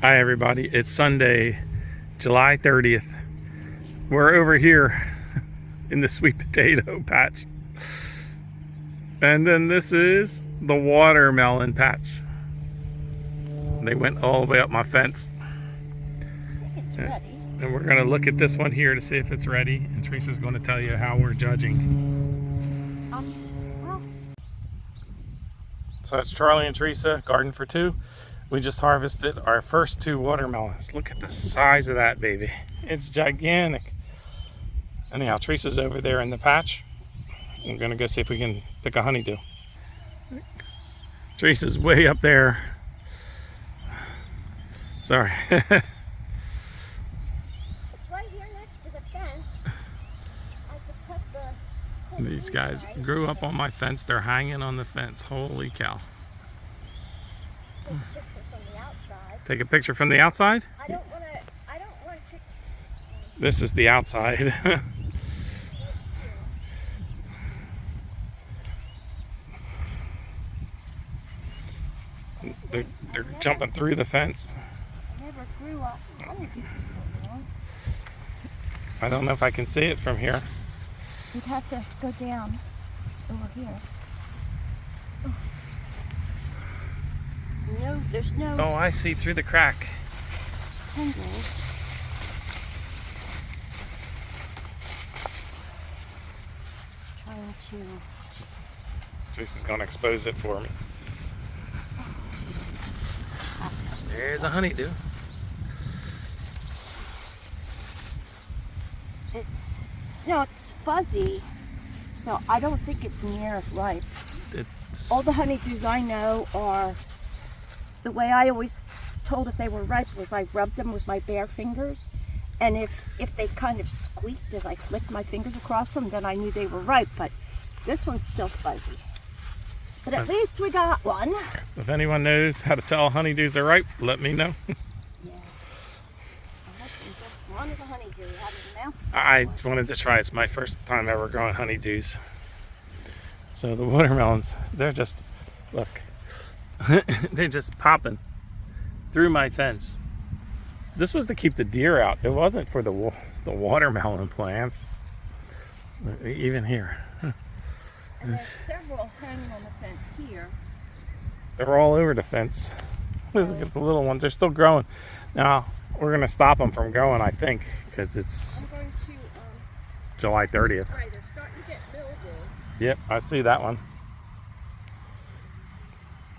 Hi everybody, it's Sunday, July 30th. We're over here in the sweet potato patch. And then this is the watermelon patch. They went all the way up my fence. I think it's ready. And we're gonna look at this one here to see if it's ready. And Teresa's gonna tell you how we're judging. Well. So it's Charlie and Teresa, garden for two. We just harvested our first two watermelons. Look at the size of that baby. It's gigantic. Anyhow, Teresa's over there in the patch. I'm gonna go see if we can pick a honeydew. Teresa's way up there. Sorry. It's right here next to the fence. I could cut the These guys grew up on my fence. They're hanging on the fence. Holy cow. Take a picture from the outside? I don't want to. This is the outside. they're jumping through the fence. I never grew up. I don't know if I can see it from here. You'd have to go down over here. No, there's no Oh, I see through the crack. tendrils. Trying to. Teresa's gonna expose it for me. There's a honeydew. It's fuzzy, so I don't think it's near ripe. It's All the honeydews I know are, the way I always told if they were ripe was I rubbed them with my bare fingers, and if they kind of squeaked as I flicked my fingers across them, then I knew they were ripe. But this one's still fuzzy. But at least we got one. If anyone knows how to tell honeydews are ripe, let me know. Yeah. My husband just wanted a honeydew. He had his mouth. I wanted to try. It's my first time ever growing honeydews. So the watermelons, they're just, look, they're just popping through my fence. This was to keep the deer out. It wasn't for the watermelon plants. Even here. And there's several hanging on the fence here. They're all over the fence. Look at the little ones. They're still growing. Now, we're going to stop them from growing, I think, because it's I'm going to, July 30th. right, they're starting to get mildew. Yep, I see that one.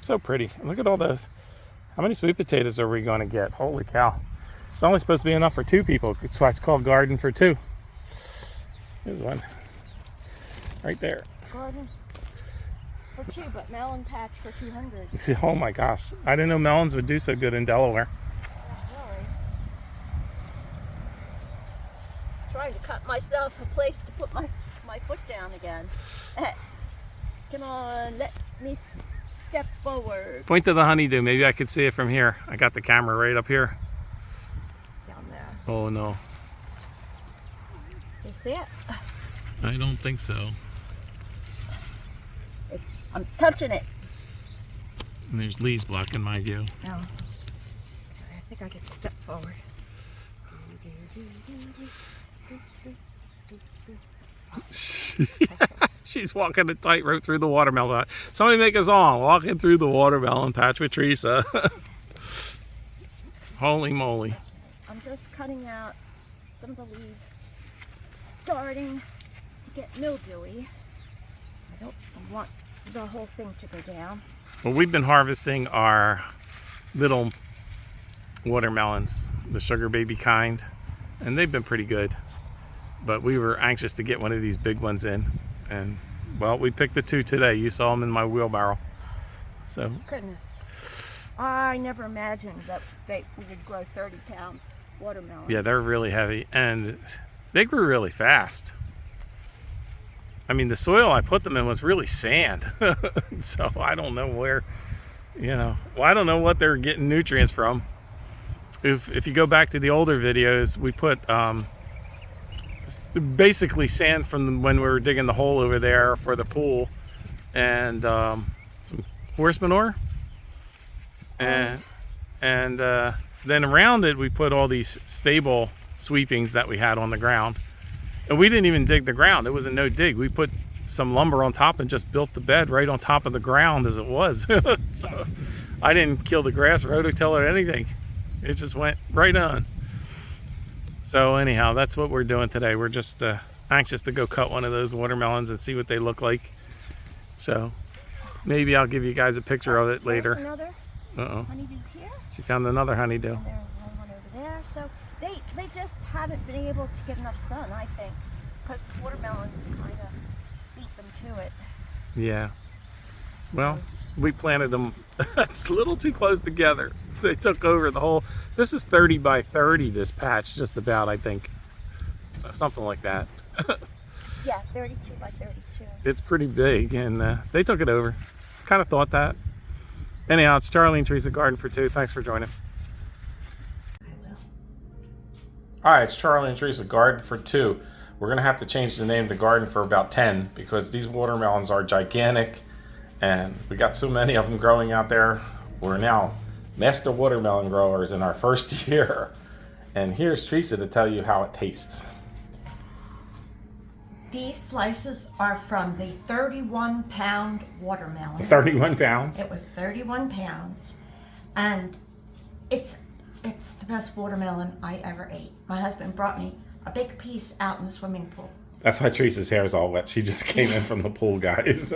So pretty. Look at all those. How many sweet potatoes are we going to get? Holy cow. It's only supposed to be enough for two people. That's why it's called garden for two. There's one. Right there. Garden for two, but melon patch for 200. Oh my gosh. I didn't know melons would do so good in Delaware. Really. Trying to cut myself a place to put my foot down again. Come on, let me step forward. Point to the honeydew. Maybe I could see it from here. I got the camera right up here. Down there. Oh no. You see it? I don't think so. I'm touching it. And there's leaves blocking my view. No. I think I can step forward. She's walking a tightrope through the watermelon. Somebody make a song. Walking through the watermelon patch with Teresa. Holy moly. I'm just cutting out some of the leaves starting to get mildewy. I don't want the whole thing to go down. Well, we've been harvesting our little watermelons, the sugar baby kind, and they've been pretty good. But we were anxious to get one of these big ones in, and well, we picked the two today. You saw them in my wheelbarrow. So Goodness, I never imagined that we would grow 30-pound watermelons. yeah, they're really heavy, and they grew really fast. I mean, the soil I put them in was really sand. So I don't know where, well, I don't know what they're getting nutrients from. If you go back to the older videos, we put basically sand from when we were digging the hole over there for the pool, and some horse manure, and then around it we put all these stable sweepings that we had on the ground. And we didn't even dig the ground. It was a no dig. We put some lumber on top and just built the bed right on top of the ground as it was. So I didn't kill the grass, rototill, or anything. It just went right on. So anyhow, that's what we're doing today. We're just anxious to go cut one of those watermelons and see what they look like. So maybe I'll give you guys a picture of it later. Another honeydew here. She found another honeydew. And there's one over there. So they just haven't been able to get enough sun, I think, because the watermelons kind of beat them to it. Yeah. Well, we planted them it's a little too close together. They took over the whole. This is 30 by 30, this patch, just about, I think. So something like that. Yeah, 32 by 32. It's pretty big, and they took it over. Kind of thought that. Anyhow, it's Charlie and Teresa Garden for 2. Thanks for joining. I will. Hi, it's Charlie and Teresa Garden for 2. We're going to have to change the name to Garden for about 10 because these watermelons are gigantic, and we got so many of them growing out there. We're now master watermelon growers in our first year. And here's Teresa to tell you how it tastes. These slices are from the 31-pound watermelon. 31 pounds? It was 31 pounds, and it's the best watermelon I ever ate. My husband brought me a big piece out in the swimming pool. That's why Teresa's hair is all wet. She just came in from the pool, guys.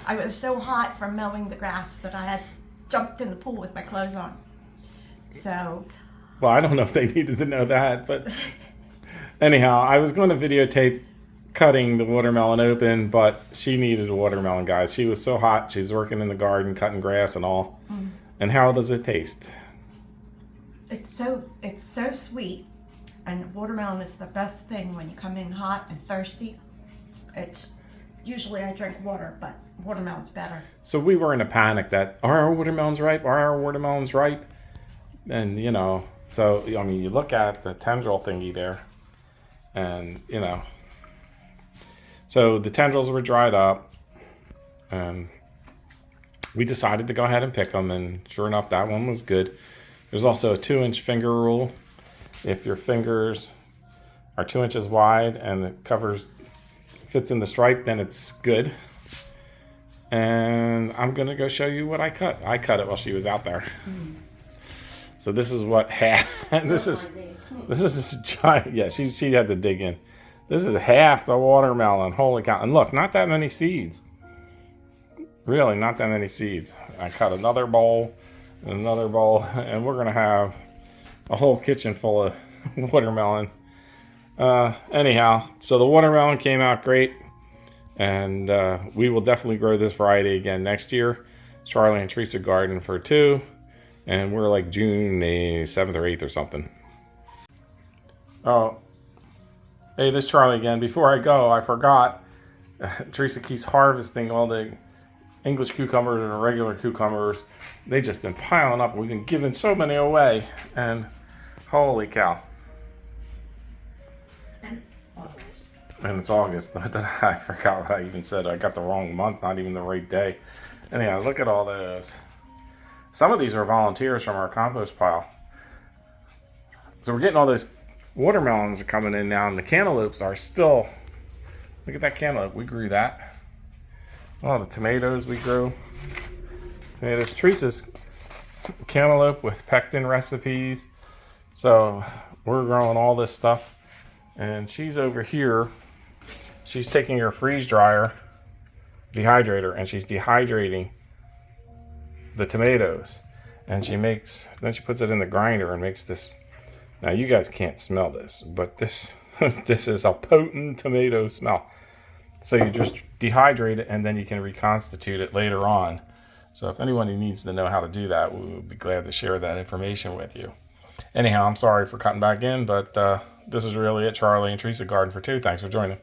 I was so hot from mowing the grass that I had jumped in the pool with my clothes on. So, Well, I don't know if they needed to know that, but anyhow, I was going to videotape cutting the watermelon open, but she needed a watermelon, guys. She was so hot. She's working in the garden, cutting grass and all. And how does it taste? it's so sweet, and watermelon is the best thing when you come in hot and thirsty. It's usually I drink water, but watermelon's better. So we were in a panic that, are our watermelons ripe? Are our watermelons ripe? And, you know, so, I mean, you look at the tendril thingy there, and, you know, so the tendrils were dried up, and we decided to go ahead and pick them, and sure enough, that one was good. There's also a 2-inch finger rule. If your fingers are 2 inches wide and it fits in the stripe, then it's good. And I'm gonna go show you what I cut. I cut it while she was out there. So this is what this is this giant. Yeah, she had to dig in. This is half the watermelon. Holy cow! And look, not that many seeds. Really, not that many seeds. I cut another bowl, and another bowl, and we're gonna have a whole kitchen full of watermelon. Anyhow, so the watermelon came out great, and we will definitely grow this variety again next year. Charlie and Teresa Garden for 2, and we're like June 7th or 8th or something. Oh, hey, this is Charlie again. Before I go, I forgot. Teresa keeps harvesting all the English cucumbers and regular cucumbers. They've just been piling up. We've been giving so many away, and holy cow. And it's August. I forgot what I even said. I got the wrong month, not even the right day. Anyhow, look at all those. Some of these are volunteers from our compost pile. So we're getting all those watermelons are coming in now, and the cantaloupes are still. Look at that cantaloupe. We grew that. Oh, the tomatoes we grew. Yeah, there's Teresa's cantaloupe with pectin recipes. So we're growing all this stuff. And she's over here. She's taking her freeze dryer, dehydrator, and she's dehydrating the tomatoes. And then she puts it in the grinder and makes this. Now you guys can't smell this, but this is a potent tomato smell. So you just dehydrate it, and then you can reconstitute it later on. So if anyone who needs to know how to do that, we would be glad to share that information with you. Anyhow, I'm sorry for cutting back in, but this is really it. Charlie and Teresa Garden for 2. Thanks for joining.